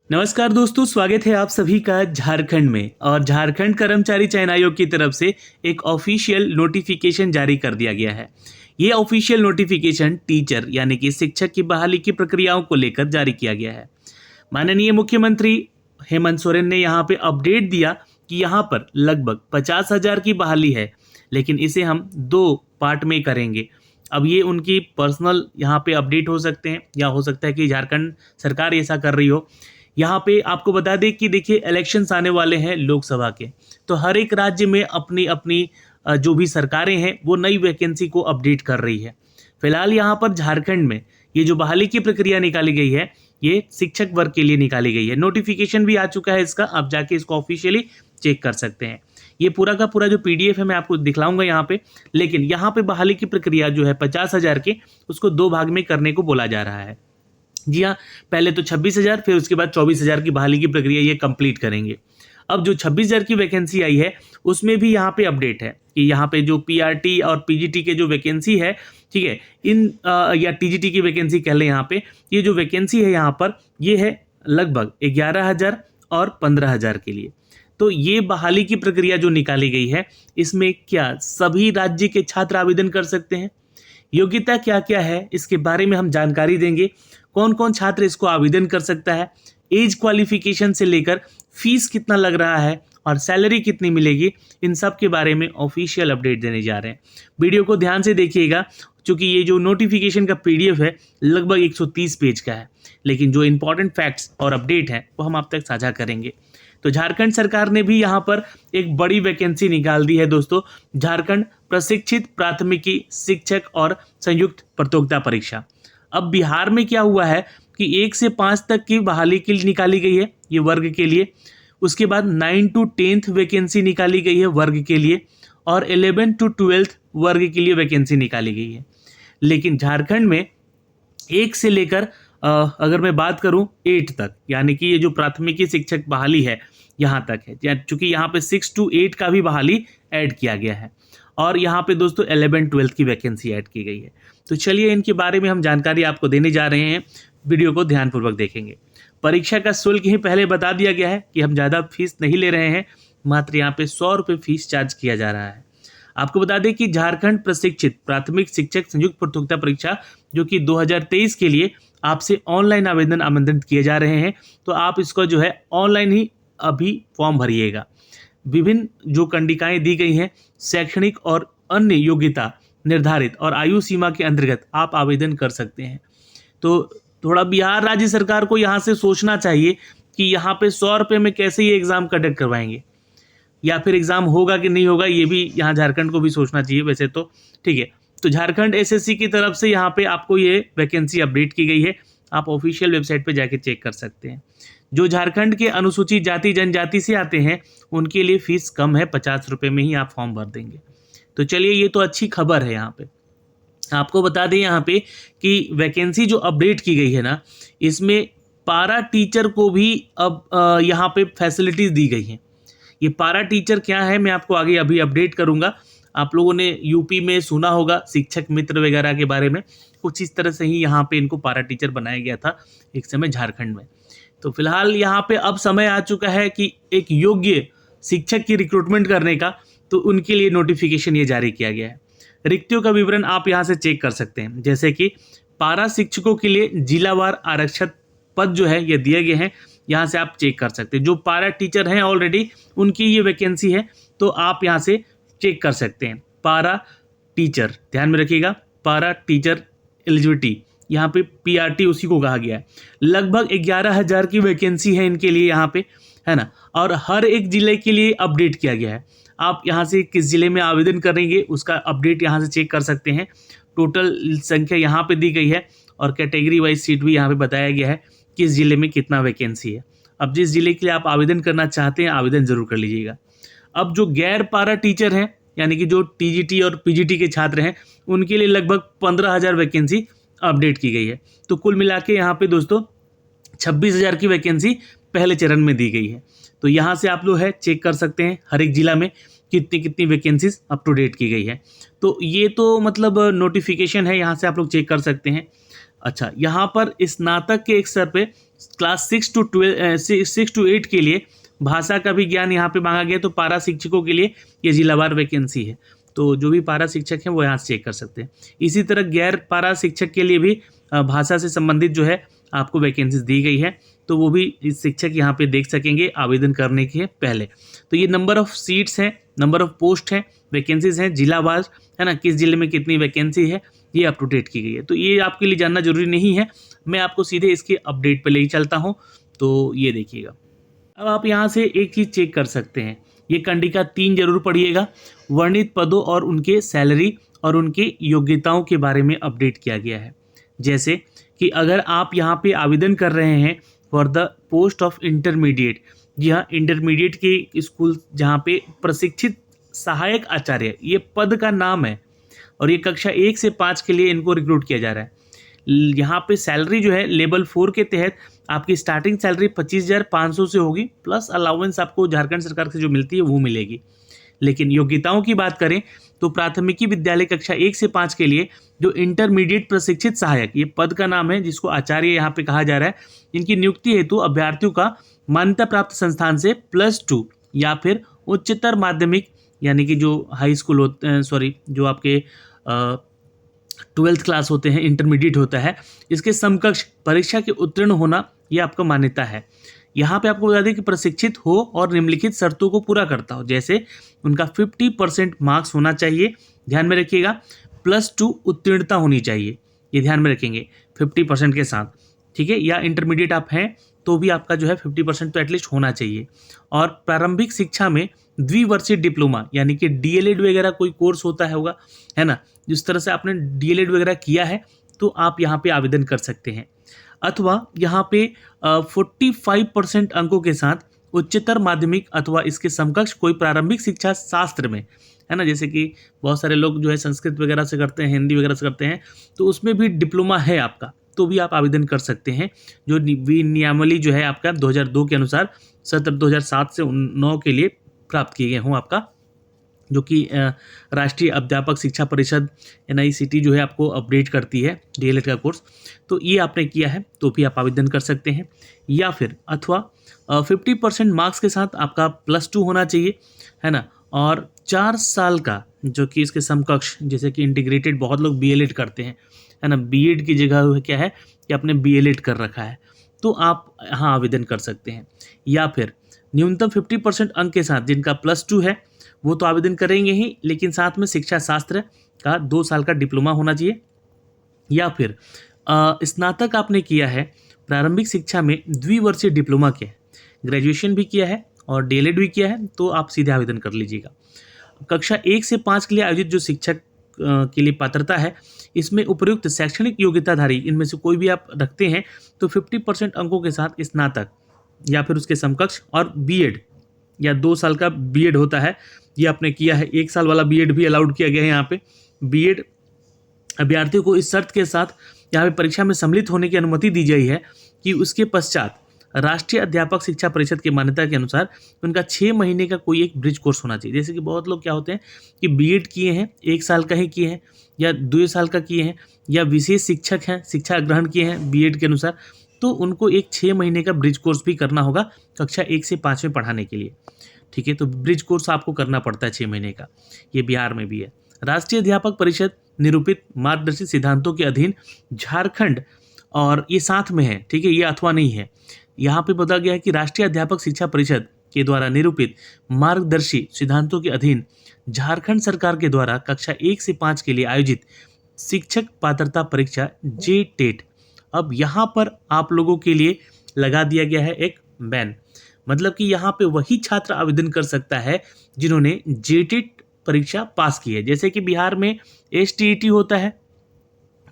नमस्कार दोस्तों, स्वागत है आप सभी का झारखंड में। और झारखंड कर्मचारी चयन आयोग की तरफ से एक ऑफिशियल नोटिफिकेशन जारी कर दिया गया है। ये ऑफिशियल नोटिफिकेशन टीचर यानी कि शिक्षक की बहाली की प्रक्रियाओं को लेकर जारी किया गया है। माननीय मुख्यमंत्री हेमंत सोरेन ने यहाँ पे अपडेट दिया कि यहाँ पर लगभग 50,000 की बहाली है, लेकिन इसे हम 2 पार्ट में करेंगे। अब ये उनकी पर्सनल यहाँ पे अपडेट हो सकते हैं, या हो सकता है कि झारखंड सरकार ऐसा कर रही हो। यहाँ पे आपको बता दें कि देखिए, इलेक्शंस आने वाले हैं लोकसभा के, तो हर एक राज्य में अपनी अपनी जो भी सरकारें हैं वो नई वैकेंसी को अपडेट कर रही है। फिलहाल यहाँ पर झारखंड में ये जो बहाली की प्रक्रिया निकाली गई है, ये शिक्षक वर्ग के लिए निकाली गई है। नोटिफिकेशन भी आ चुका है इसका, आप जाके इसको ऑफिशियली चेक कर सकते हैं। ये पूरा का पूरा जो पीडीएफ है मैं आपको दिखलाऊंगा यहाँ पे। लेकिन यहाँ पे बहाली की प्रक्रिया जो है 50,000 के, उसको 2 भाग में करने को बोला जा रहा है। जी हाँ, पहले तो 26,000, फिर उसके बाद 24,000 की बहाली की प्रक्रिया ये कंप्लीट करेंगे। अब जो 26,000 की वैकेंसी आई है उसमें भी यहाँ पे अपडेट है कि यहाँ पे जो पीआरटी और पीजीटी के जो वैकेंसी है, ठीक है, या टीजीटी की वैकेंसी कह लें, यहाँ पे ये जो वैकेंसी है यहाँ पर ये है लगभग 11,000 और 15,000 के लिए। तो ये बहाली की प्रक्रिया जो निकाली गई है, इसमें क्या सभी राज्य के छात्र आवेदन कर सकते हैं? योग्यता क्या क्या है, इसके बारे में हम जानकारी देंगे। कौन कौन छात्र इसको आवेदन कर सकता है, एज क्वालिफिकेशन से लेकर फीस कितना लग रहा है और सैलरी कितनी मिलेगी, इन सब के बारे में ऑफिशियल अपडेट देने जा रहे हैं। वीडियो को ध्यान से देखिएगा, क्योंकि ये जो नोटिफिकेशन का पीडीएफ है लगभग 130 पेज का है, लेकिन जो इंपॉर्टेंट फैक्ट्स और अपडेट हैं वो हम आप तक साझा करेंगे। तो झारखंड सरकार ने भी यहाँ पर एक बड़ी वैकेंसी निकाल दी है दोस्तों, झारखंड प्रशिक्षित प्राथमिकी शिक्षक और संयुक्त प्रतियोगिता परीक्षा। अब बिहार में क्या हुआ है कि 1 से 5 तक की बहाली के लिए निकाली गई है ये वर्ग के लिए। उसके बाद 9 to 10th वैकेंसी निकाली गई है वर्ग के लिए, और 11 to 12th वर्ग के लिए वैकेंसी निकाली गई है। लेकिन झारखंड में 1 से लेकर अगर मैं बात करूं 8 तक, यानी कि ये जो प्राथमिकी शिक्षक बहाली है यहाँ तक है, चूंकि यहाँ पे 6 to 8 का भी बहाली ऐड किया गया है, और यहाँ पे दोस्तों 11-12 की वैकेंसी ऐड की गई है। तो चलिए इनके बारे में हम जानकारी आपको देने जा रहे हैं, वीडियो को ध्यानपूर्वक देखेंगे। परीक्षा का शुल्क ही पहले बता दिया गया है कि हम ज़्यादा फीस नहीं ले रहे हैं, मात्र यहाँ पे 100 रुपये फीस चार्ज किया जा रहा है। आपको बता दें कि झारखंड प्रशिक्षित प्राथमिक शिक्षक संयुक्त प्रतियोगिता परीक्षा जो कि 2023 के लिए आपसे ऑनलाइन आवेदन आमंत्रित किए जा रहे हैं, तो आप इसको जो है ऑनलाइन ही अभी फॉर्म भरिएगा। विभिन्न जो कंडिकाएं दी गई हैं, शैक्षणिक और अन्य योग्यता निर्धारित और आयु सीमा के अंतर्गत आप आवेदन कर सकते हैं। तो थोड़ा बिहार राज्य सरकार को यहाँ से सोचना चाहिए कि यहाँ पे 100 रुपये में कैसे ये एग्ज़ाम कंडक्ट करवाएंगे, या फिर एग्ज़ाम होगा कि नहीं होगा, ये भी यहाँ झारखंड को भी सोचना चाहिए वैसे तो, ठीक है। तो झारखंड एसएससी की तरफ से यहाँ पे आपको ये वैकेंसी अपडेट की गई है, आप ऑफिशियल वेबसाइट पे जाके चेक कर सकते हैं। जो झारखंड के अनुसूचित जाति जनजाति से आते हैं उनके लिए फीस कम है, 50 रुपये में ही आप फॉर्म भर देंगे। तो चलिए, ये तो अच्छी खबर है। यहाँ पे आपको बता दें यहाँ पे कि वैकेंसी जो अपडेट की गई है ना, इसमें पारा टीचर को भी अब यहाँ पे फैसिलिटीज़ दी गई हैं। ये पारा टीचर क्या है मैं आपको आगे अभी अपडेट करूँगा। आप लोगों ने यूपी में सुना होगा शिक्षक मित्र वगैरह के बारे में, कुछ इस तरह से ही यहाँ पे इनको पारा टीचर बनाया गया था एक समय झारखंड में। तो फिलहाल यहाँ पे अब समय आ चुका है कि एक योग्य शिक्षक की रिक्रूटमेंट करने का, तो उनके लिए नोटिफिकेशन ये जारी किया गया है। रिक्तियों का विवरण आप यहाँ से चेक कर सकते हैं, जैसे कि पारा शिक्षकों के लिए जिलावार आरक्षित पद जो है ये दिए गए हैं, यहाँ से आप चेक कर सकते हैं। जो पारा टीचर हैं ऑलरेडी उनकी ये वैकेंसी है, तो आप यहाँ से चेक कर सकते हैं। पारा टीचर, ध्यान में रखिएगा, पारा टीचर एलिजिबिलिटी, यहाँ पे पीआरटी उसी को कहा गया है। लगभग 11,000 की वैकेंसी है इनके लिए यहाँ पे, है ना, और हर एक जिले के लिए अपडेट किया गया है। आप यहाँ से किस जिले में आवेदन करेंगे उसका अपडेट यहाँ से चेक कर सकते हैं। टोटल संख्या यहाँ पे दी गई है, और कैटेगरी वाइज सीट भी यहाँ पे बताया गया है किस जिले में कितना वैकेंसी है। अब जिस जिले के लिए आप आवेदन करना चाहते हैं आवेदन जरूर कर लीजिएगा। अब जो गैर पारा टीचर हैं, यानी कि जो टीजीटी और पीजीटी के छात्र हैं, उनके लिए लगभग 15,000 वैकेंसी अपडेट की गई है। तो कुल मिला के यहाँ पे दोस्तों 26,000 की वैकेंसी पहले चरण में दी गई है। तो यहाँ से आप लोग है चेक कर सकते हैं हर एक जिला में कितनी कितनी वैकेंसीज अप टू डेट की गई है। तो ये तो मतलब नोटिफिकेशन है, यहाँ से आप लोग चेक कर सकते हैं। अच्छा, यहाँ पर स्नातक के एक स्तर पे क्लास 6 to 8 के लिए भाषा का भी ज्ञान यहाँ पे मांगा गया, तो पारा शिक्षकों के लिए ये जिलावार वैकेंसी है। तो जो भी पारा शिक्षक हैं वो यहाँ से चेक कर सकते हैं। इसी तरह गैर पारा शिक्षक के लिए भी भाषा से संबंधित जो है आपको वैकेंसीज दी गई है, तो वो भी इस शिक्षक यहाँ पे देख सकेंगे आवेदन करने के पहले। तो ये नंबर ऑफ सीट्स हैं, नंबर ऑफ पोस्ट हैं, वैकेंसीज हैं जिलावार, है ना, किस जिले में कितनी वैकेंसी है, ये अप टू डेट की गई है। तो ये आपके लिए जानना जरूरी नहीं है, मैं आपको सीधे इसके अपडेट पे ले ही चलता हूँ। तो ये देखिएगा, अब आप यहाँ से एक चीज़ चेक कर सकते हैं, ये कंडिका 3 जरूर पढ़िएगा। वर्णित पदों और उनके सैलरी और उनके योग्यताओं के बारे में अपडेट किया गया है। जैसे कि अगर आप यहाँ पे आवेदन कर रहे हैं for the post of intermediate, यह इंटरमीडिएट के स्कूल जहाँ पे प्रशिक्षित सहायक आचार्य ये पद का नाम है, और ये कक्षा 1 से 5 के लिए इनको रिक्रूट किया जा रहा है। यहाँ पे सैलरी जो है लेवल 4 के तहत आपकी स्टार्टिंग सैलरी 25,500 से होगी, प्लस अलाउंस आपको झारखंड सरकार से जो मिलती है वो मिलेगी। लेकिन योग्यताओं की बात करें तो प्राथमिकी विद्यालय कक्षा 1 से 5 के लिए जो इंटरमीडिएट प्रशिक्षित सहायक ये पद का नाम है, जिसको आचार्य यहाँ पे कहा जा रहा है, इनकी नियुक्ति हेतु अभ्यर्थियों का मान्यता प्राप्त संस्थान से +2 या फिर उच्चतर माध्यमिक यानी कि जो हाई स्कूल होते हैं, सॉरी जो आपके 12th क्लास होते हैं, इंटरमीडिएट होता है, इसके समकक्ष परीक्षा के उत्तीर्ण होना यह आपका मान्यता है। यहाँ पे आपको बता दें कि प्रशिक्षित हो और निम्नलिखित शर्तों को पूरा करता हो, जैसे उनका 50% मार्क्स होना चाहिए, ध्यान में रखिएगा, +2 उत्तीर्णता होनी चाहिए, ये ध्यान में रखेंगे 50% के साथ, ठीक है। या इंटरमीडिएट आप हैं तो भी आपका जो है 50% तो एटलीस्ट होना चाहिए। और प्रारंभिक शिक्षा में द्विवर्षीय डिप्लोमा यानी कि DLED वगैरह कोई कोर्स होता है होगा, है ना, जिस तरह से आपने DLED वगैरह किया है तो आप यहाँ पे आवेदन कर सकते हैं। अथवा यहाँ पे 45% अंकों के साथ उच्चतर माध्यमिक अथवा इसके समकक्ष कोई प्रारंभिक शिक्षा शास्त्र में, है ना, जैसे कि बहुत सारे लोग जो है संस्कृत वगैरह से करते हैं, हिंदी वगैरह से करते हैं, तो उसमें भी डिप्लोमा है आपका, तो भी आप आवेदन कर सकते हैं। जो नियमावली जो है आपका 2002 के अनुसार सत्र 2007 से 9 के लिए प्राप्त किए गए हों आपका, जो कि राष्ट्रीय अध्यापक शिक्षा परिषद NICT जो है आपको अपडेट करती है DLED का कोर्स, तो ये आपने किया है तो भी आप आवेदन कर सकते हैं। या फिर अथवा 50% मार्क्स के साथ आपका +2 होना चाहिए, है ना, और 4 साल का जो कि इसके समकक्ष, जैसे कि इंटीग्रेटेड बहुत लोग BLED करते हैं, है ना, BEd की जगह क्या है कि आपने BLED कर रखा है, तो आप यहाँ आवेदन कर सकते हैं। या फिर न्यूनतम 50% अंक के साथ जिनका +2 है वो तो आवेदन करेंगे ही, लेकिन साथ में शिक्षा शास्त्र का 2 साल का डिप्लोमा होना चाहिए। या फिर स्नातक आपने किया है प्रारंभिक शिक्षा में द्विवर्षीय डिप्लोमा किया है, ग्रेजुएशन भी किया है और DLED भी किया है, तो आप सीधे आवेदन कर लीजिएगा। कक्षा 1 से 5 के लिए आयोजित जो शिक्षक के लिए पात्रता है, इसमें उपयुक्त शैक्षणिक योग्यताधारी इनमें से कोई भी आप रखते हैं तो 50% अंकों के साथ स्नातक या फिर उसके समकक्ष और BEd या 2 साल का BEd होता है, ये आपने किया है, 1 साल वाला BEd भी अलाउड किया गया है यहाँ पे। BEd अभ्यर्थियों को इस शर्त के साथ यहाँ पे परीक्षा में सम्मिलित होने की अनुमति दी गई है कि उसके पश्चात राष्ट्रीय अध्यापक शिक्षा परिषद की मान्यता के अनुसार उनका 6 महीने का कोई एक ब्रिज कोर्स होना चाहिए। जैसे कि बहुत लोग क्या होते हैं कि BEd किए हैं, 1 साल का ही किए हैं या 2 साल का किए हैं, या विशेष शिक्षक हैं, शिक्षा ग्रहण किए हैं BEd के अनुसार, तो उनको एक 6 महीने का ब्रिज कोर्स भी करना होगा कक्षा 1 से 5 में पढ़ाने के लिए, ठीक है। तो ब्रिज कोर्स आपको करना पड़ता है 6 महीने का, ये बिहार में भी है। राष्ट्रीय अध्यापक परिषद निरूपित मार्गदर्शित सिद्धांतों के अधीन झारखंड, और ये साथ में है, ठीक है, ये अथवा नहीं है, यहाँ पे बताया गया है कि राष्ट्रीय अध्यापक शिक्षा परिषद के द्वारा निरूपित मार्गदर्शी सिद्धांतों के अधीन झारखंड सरकार के द्वारा कक्षा 1 से 5 के लिए आयोजित शिक्षक पात्रता परीक्षा JTET, अब यहाँ पर आप लोगों के लिए लगा दिया गया है एक बैन, मतलब कि यहाँ पे वही छात्र आवेदन कर सकता है जिन्होंने JTET परीक्षा पास की है। जैसे कि बिहार में STET होता है,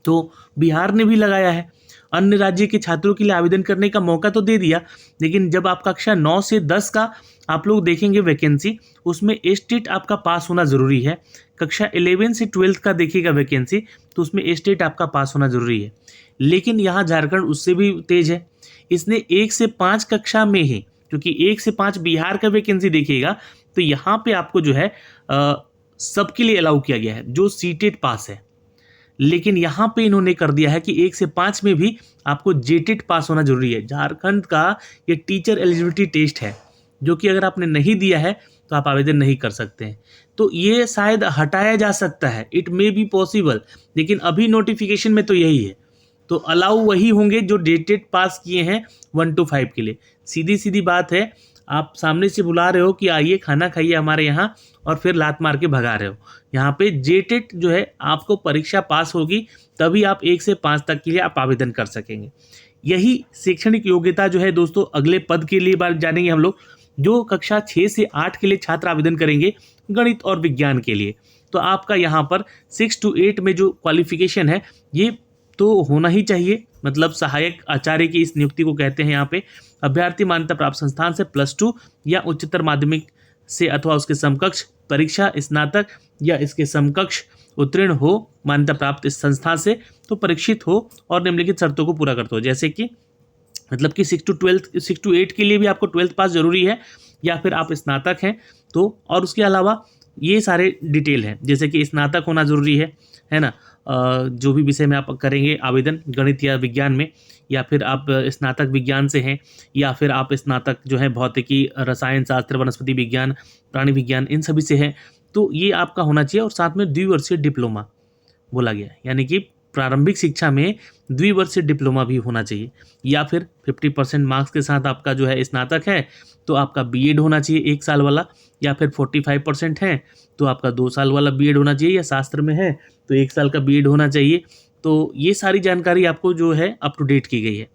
तो बिहार ने भी लगाया है, अन्य राज्य के छात्रों के लिए आवेदन करने का मौका तो दे दिया, लेकिन जब आप कक्षा 9 से 10 का आप लोग देखेंगे वैकेंसी, उसमें STET आपका पास होना ज़रूरी है। कक्षा 11 से 12 का देखिएगा वैकेंसी, तो उसमें STET आपका पास होना ज़रूरी है। लेकिन यहाँ झारखंड उससे भी तेज है, इसने 1 से 5 कक्षा में ही, क्योंकि 1 से 5 बिहार का वैकेंसी देखिएगा तो यहाँ पे आपको जो है सबके लिए अलाउ किया गया है जो CTET पास है, लेकिन यहाँ पे इन्होंने कर दिया है कि 1 से 5 में भी आपको जेटेट पास होना जरूरी है। झारखंड का ये टीचर एलिजिबिलिटी टेस्ट है, जो कि अगर आपने नहीं दिया है तो आप आवेदन नहीं कर सकते हैं। तो ये शायद हटाया जा सकता है, इट मे बी पॉसिबल, लेकिन अभी नोटिफिकेशन में तो यही है। तो अलाउ वही होंगे जो डेटेड पास किए हैं 1 to 5 के लिए। सीधी सीधी बात है, आप सामने से बुला रहे हो कि आइए खाना खाइए हमारे यहाँ, और फिर लात मार के भगा रहे हो। यहाँ पे जेटेट जो है आपको परीक्षा पास होगी तभी आप 1 से 5 तक के लिए आप आवेदन कर सकेंगे। यही शैक्षणिक योग्यता जो है दोस्तों, अगले पद के लिए बात जानेंगे हम लोग, जो कक्षा 6 से 8 के लिए छात्र आवेदन करेंगे गणित और विज्ञान के लिए। तो आपका यहाँ पर 6 to 8 में जो क्वालिफिकेशन है ये तो होना ही चाहिए, मतलब सहायक आचार्य की इस नियुक्ति को कहते हैं। यहाँ पे अभ्यर्थी मान्यता प्राप्त संस्थान से +2 या उच्चतर माध्यमिक से अथवा उसके समकक्ष परीक्षा स्नातक या इसके समकक्ष उत्तीर्ण हो, मान्यता प्राप्त इस संस्थान से तो परीक्षित हो और निम्नलिखित शर्तों को पूरा करते हो। जैसे कि मतलब कि 6 to 8 के लिए भी आपको 12th पास जरूरी है, या फिर आप स्नातक हैं तो, और उसके अलावा ये सारे डिटेल हैं, जैसे कि स्नातक होना जरूरी है ना, जो भी विषय में आप करेंगे आवेदन गणित या विज्ञान में, या फिर आप स्नातक विज्ञान से हैं, या फिर आप स्नातक जो है भौतिकी, रसायन शास्त्र, वनस्पति विज्ञान, प्राणी विज्ञान, इन सभी से हैं, तो ये आपका होना चाहिए। और साथ में द्विवर्षीय डिप्लोमा बोला गया है, यानी कि प्रारंभिक शिक्षा में द्विवर्षीय डिप्लोमा भी होना चाहिए, या फिर 50% मार्क्स के साथ आपका जो है स्नातक है तो आपका बीएड होना चाहिए 1 साल वाला, या फिर 45% है तो आपका 2 साल वाला बीएड होना चाहिए, या शास्त्र में है तो 1 साल का बीएड होना चाहिए। तो ये सारी जानकारी आपको जो है अप टू डेट की गई है।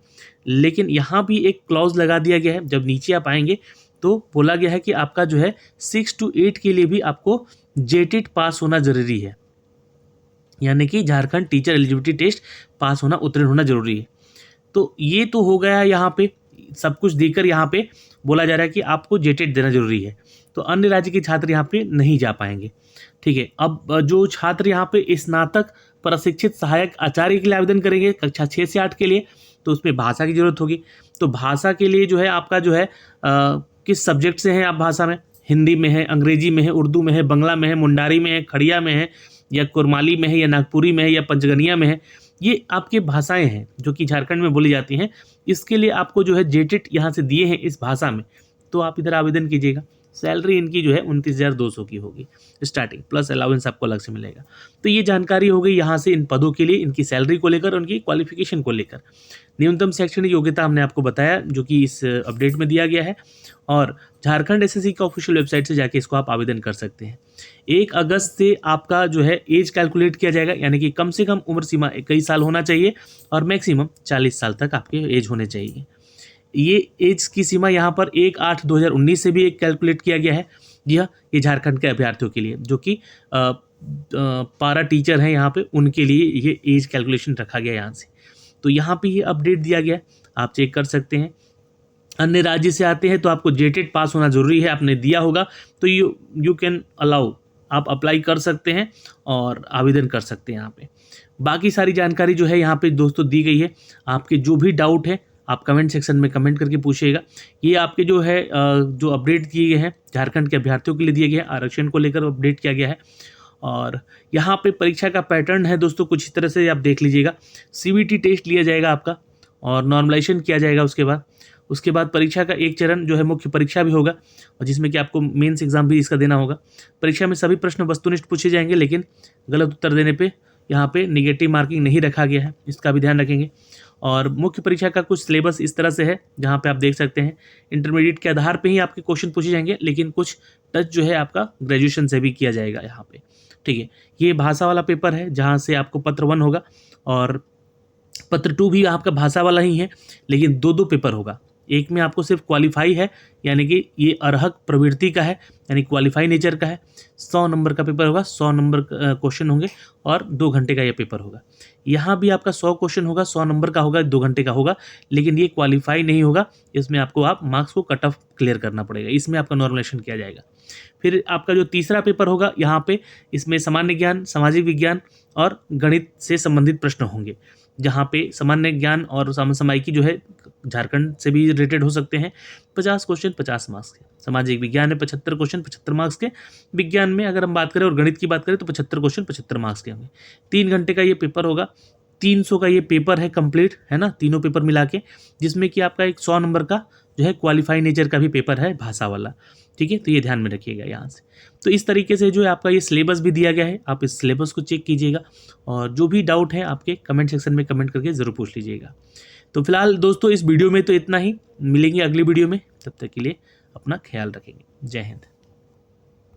लेकिन यहाँ भी एक क्लॉज लगा दिया गया है, जब नीचे आप आएंगे तो बोला गया है कि आपका जो है 6 to 8 के लिए भी आपको जेटेट पास होना जरूरी है, यानी कि Jharkhand teacher eligibility test pass होना, उत्तीर्ण होना जरूरी है। तो ये तो हो गया, यहाँ पे सब कुछ देकर यहाँ पे बोला जा रहा है कि आपको जेटेट देना जरूरी है, तो अन्य राज्य के छात्र यहाँ पे नहीं जा पाएंगे। ठीक है, अब जो छात्र यहाँ पे स्नातक प्रशिक्षित सहायक आचार्य के लिए आवेदन करेंगे कक्षा 6 से 8 के लिए, तो उसमें भाषा की जरूरत होगी। तो भाषा के लिए जो है आपका जो है किस सब्जेक्ट से हैं आप भाषा में, हिंदी में है, अंग्रेजी में है, उर्दू में है, बंगला में है, मुंडारी में है, खड़िया में है, या कुरमाली में है, या नागपुरी में है, या पंचगनिया में है। ये आपके भाषाएं हैं जो कि झारखंड में बोली जाती हैं। इसके लिए आपको जो है जेटेट यहाँ से दिए हैं इस भाषा में, तो आप इधर आवेदन कीजिएगा। सैलरी इनकी जो है 29,200 की होगी स्टार्टिंग, प्लस अलाउंस आपको अलग से मिलेगा। तो ये जानकारी हो गई यहाँ से इन पदों के लिए, इनकी सैलरी को लेकर, उनकी क्वालिफिकेशन को लेकर। न्यूनतम शैक्षणिक योग्यता हमने आपको बताया जो कि इस अपडेट में दिया गया है, और झारखंड एसएससी का ऑफिशियल वेबसाइट से जाके इसको आप आवेदन कर सकते हैं। 1 अगस्त से आपका जो है एज कैलकुलेट किया जाएगा, यानी कि कम से कम उम्र सीमा 21 साल होना चाहिए और मैक्सिमम 40 साल तक आपके एज होने चाहिए। ये एज की सीमा यहाँ पर 1/8/2019 से भी एक कैलकुलेट किया गया है। जी हाँ, ये झारखंड के अभ्यर्थियों के लिए जो कि पारा टीचर हैं यहाँ पे, उनके लिए ये एज कैलकुलेशन रखा गया यहाँ से। तो यहाँ पे ये अपडेट दिया गया है, आप चेक कर सकते हैं। अन्य राज्य से आते हैं तो आपको जेटेट पास होना जरूरी है, आपने दिया होगा तो यू कैन अलाउ, आप अप्लाई कर सकते हैं और आवेदन कर सकते हैं यहाँ पे। बाकी सारी जानकारी जो है यहाँ पे दोस्तों दी गई है। आपके जो भी डाउट है आप कमेंट सेक्शन में कमेंट करके पूछिएगा। ये आपके जो है जो अपडेट किए गए हैं झारखंड के अभ्यर्थियों के लिए दिए गए हैं, आरक्षण को लेकर अपडेट किया गया है। और यहाँ पे परीक्षा का पैटर्न है दोस्तों कुछ इस तरह से आप देख लीजिएगा। सीबीटी टेस्ट लिया जाएगा आपका और नॉर्मलाइजेशन किया जाएगा। उसके बाद परीक्षा का एक चरण जो है मुख्य परीक्षा भी होगा, और जिसमें कि आपको मेंस एग्जाम भी इसका देना होगा। परीक्षा में सभी प्रश्न वस्तुनिष्ठ पूछे जाएंगे, लेकिन गलत उत्तर देने पे यहाँ पे निगेटिव मार्किंग नहीं रखा गया है, इसका भी ध्यान रखेंगे। और मुख्य परीक्षा का कुछ सिलेबस इस तरह से है जहाँ पे आप देख सकते हैं इंटरमीडिएट के आधार पे ही आपके क्वेश्चन पूछे जाएंगे, लेकिन कुछ टच जो है आपका ग्रेजुएशन से भी किया जाएगा यहाँ पे। ठीक है, ये भाषा वाला पेपर है जहाँ से आपको पत्र 1 होगा और पत्र 2 भी आपका भाषा वाला ही है, लेकिन 2 पेपर होगा। एक में आपको सिर्फ क्वालिफाई है, यानी कि ये अर्हक प्रवृत्ति का है, यानी क्वालिफाई नेचर का है। 100 नंबर का पेपर होगा, 100 नंबर क्वेश्चन होंगे और 2 घंटे का ये पेपर होगा। यहाँ भी आपका 100 क्वेश्चन होगा, 100 नंबर का होगा, 2 घंटे का होगा, लेकिन ये क्वालिफाई नहीं होगा। इसमें आपको आप मार्क्स को कट ऑफ क्लियर करना पड़ेगा, इसमें आपका नॉर्मलाइजेशन किया जाएगा। फिर आपका जो तीसरा पेपर होगा यहाँ पे, इसमें सामान्य ज्ञान, सामाजिक विज्ञान और गणित से संबंधित प्रश्न होंगे, जहाँ पे सामान्य ज्ञान और समसामयिकी जो है झारखंड से भी रिलेटेड हो सकते हैं। 50 क्वेश्चन 50 मार्क्स के। सामाजिक विज्ञान में 75 क्वेश्चन 75 मार्क्स के। विज्ञान में अगर हम बात करें और गणित की बात करें तो 75 क्वेश्चन 75 मार्क्स के होंगे। 3 घंटे का ये पेपर होगा। 300 का ये पेपर है कंप्लीट, है ना, तीनों पेपर मिला के, जिसमें कि आपका एक 100 नंबर का जो है क्वालिफाई नेचर का भी पेपर है, भाषा वाला। ठीक है, तो ये ध्यान में रखिएगा यहाँ से। तो इस तरीके से जो है आपका ये सिलेबस भी दिया गया है, आप इस सिलेबस को चेक कीजिएगा और जो भी डाउट है आपके कमेंट सेक्शन में कमेंट करके ज़रूर पूछ लीजिएगा। तो फिलहाल दोस्तों इस वीडियो में तो इतना ही, मिलेंगे अगली वीडियो में, तब तक के लिए अपना ख्याल रखेंगे। जय हिंद।